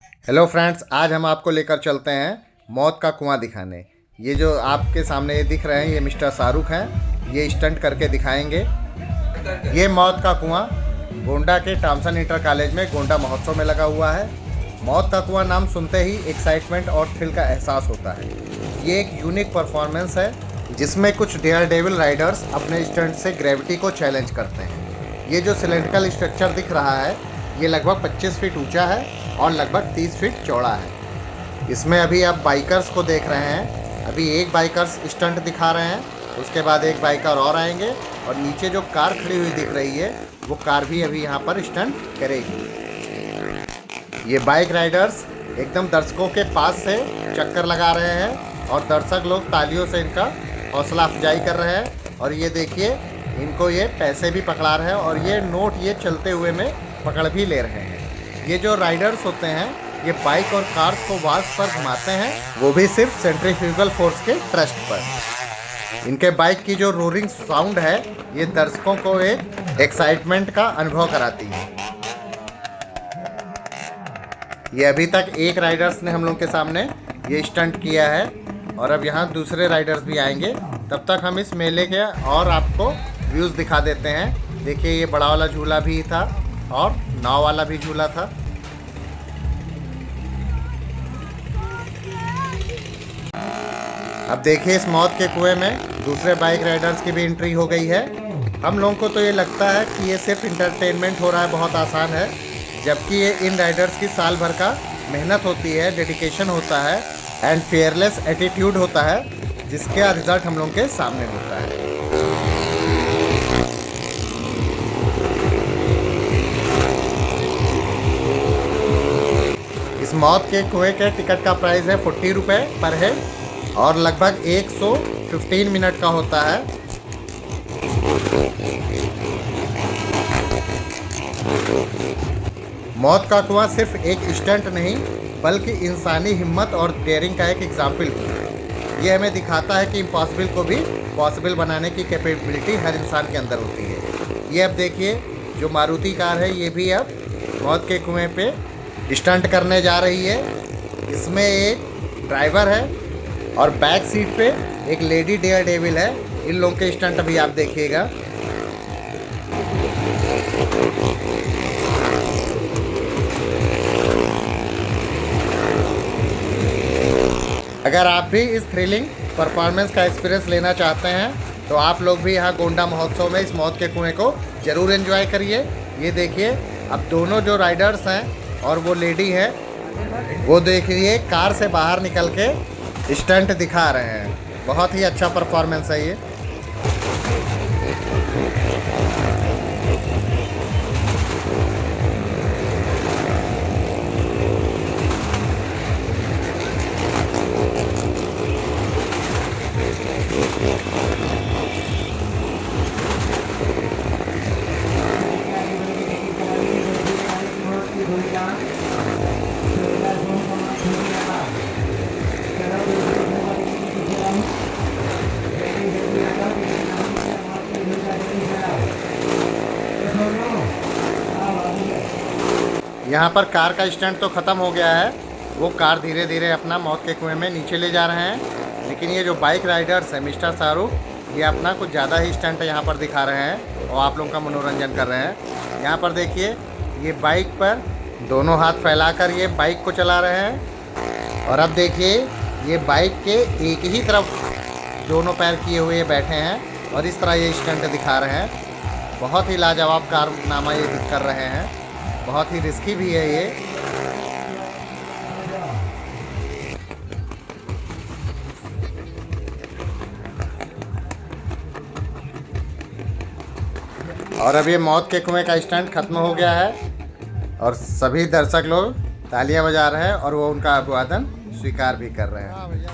Hello friends, आज हम आपको लेकर चलते हैं मौत का कुआं दिखाने। ये जो आपके सामने ये दिख रहे हैं, ये मिस्टर शाहरुख हैं। ये स्टंट करके दिखाएंगे। ये मौत का कुआं गोंडा के टॉमसन इंटर कॉलेज में गोंडा महोत्सव में लगा हुआ है। मौत का कुआं नाम सुनते ही एक्साइटमेंट और थ्रिल का एहसास होता है। ये एक यूनिक परफॉर्मेंस है जिसमें कुछ डेयर डेविल राइडर्स अपने स्टंट से ग्रेविटी को चैलेंज करते हैं। ये जो सिलेंड्रिकल स्ट्रक्चर दिख रहा है, ये लगभग 25 फीट ऊंचा है और लगभग 30 फीट चौड़ा है। इसमें अभी आप बाइकर्स को देख रहे हैं। अभी एक बाइकर्स स्टंट दिखा रहे हैं, उसके बाद एक बाइकर और आएंगे और नीचे जो कार खड़ी हुई दिख रही है, वो कार भी अभी यहाँ पर स्टंट करेगी। ये बाइक राइडर्स एकदम दर्शकों के पास से चक्कर लगा रहे हैं और दर्शक लोग तालियों से इनका हौसला अफजाई कर रहे हैं। और ये देखिए, इनको ये पैसे भी पकड़ा रहे हैं और ये नोट ये चलते हुए में पकड़ भी ले रहे हैं। ये जो राइडर्स होते हैं, ये बाइक और कार्स को वाल्स पर घुमाते हैं, वो भी सिर्फ सेंट्रीफ्यूगल फोर्स के ट्रस्ट पर। इनके बाइक की जो रोरिंग साउंड है, ये दर्शकों को एक एक्साइटमेंट का अनुभव कराती है। ये अभी तक एक राइडर्स ने हम लोग के सामने ये स्टंट किया है और अब यहाँ दूसरे राइडर्स भी आएंगे। तब तक हम इस मेले के और आपको व्यूज़ दिखा देते हैं। देखिए, ये बड़ा वाला झूला भी था और नाव वाला भी झूला था। अब देखिए, इस मौत के कुएं में दूसरे बाइक राइडर्स की भी एंट्री हो गई है। हम लोगों को तो ये लगता है कि ये सिर्फ इंटरटेनमेंट हो रहा है, बहुत आसान है, जबकि ये इन राइडर्स की साल भर का मेहनत होती है, डेडिकेशन होता है एंड फेयरलेस एटीट्यूड होता है, जिसका रिजल्ट हम लोगों के सामने होता है। इस मौत के कुएं के टिकट का प्राइस है 40 रुपये पर हेड और लगभग 115 मिनट का होता है। मौत का कुआं सिर्फ एक स्टंट नहीं, बल्कि इंसानी हिम्मत और डेयरिंग का एक एग्जाम्पल भी है। ये हमें दिखाता है कि इम्पॉसिबल को भी पॉसिबल बनाने की कैपेबिलिटी हर इंसान के अंदर होती है। ये अब देखिए, जो मारुति कार है, ये भी अब मौत के कुएं पे स्टंट करने जा रही है। इसमें एक ड्राइवर है और बैक सीट पे एक लेडी डेयर डेविल है। इन लोगों के स्टंट अभी आप देखिएगा। अगर आप भी इस थ्रिलिंग परफॉर्मेंस का एक्सपीरियंस लेना चाहते हैं तो आप लोग भी यहाँ गोंडा महोत्सव में इस मौत के कुएं को ज़रूर एंजॉय करिए। ये देखिए, अब दोनों जो राइडर्स हैं और वो लेडी है, वो देखिए कार से बाहर निकल के स्टंट दिखा रहे हैं। बहुत ही अच्छा परफॉर्मेंस है ये। यहाँ पर कार का स्टंट तो ख़त्म हो गया है। वो कार धीरे धीरे अपना मौत के कुएं में नीचे ले जा रहे हैं, लेकिन ये जो बाइक राइडर्स हैं, मिस्टर शाहरुख, ये अपना कुछ ज़्यादा ही स्टंट यहाँ पर दिखा रहे हैं और आप लोगों का मनोरंजन कर रहे हैं। यहाँ पर देखिए, ये बाइक पर दोनों हाथ फैलाकर ये बाइक को चला रहे हैं और अब देखिए, ये बाइक के एक ही तरफ दोनों पैर किए हुए बैठे हैं और इस तरह ये स्टंट दिखा रहे हैं। बहुत ही लाजवाब कारनामा ये कर रहे हैं। बहुत ही रिस्की भी है ये। और अब ये मौत के कुएं का स्टंट खत्म हो गया है और सभी दर्शक लोग तालियां बजा रहे हैं और वो उनका अभिवादन स्वीकार भी कर रहे हैं।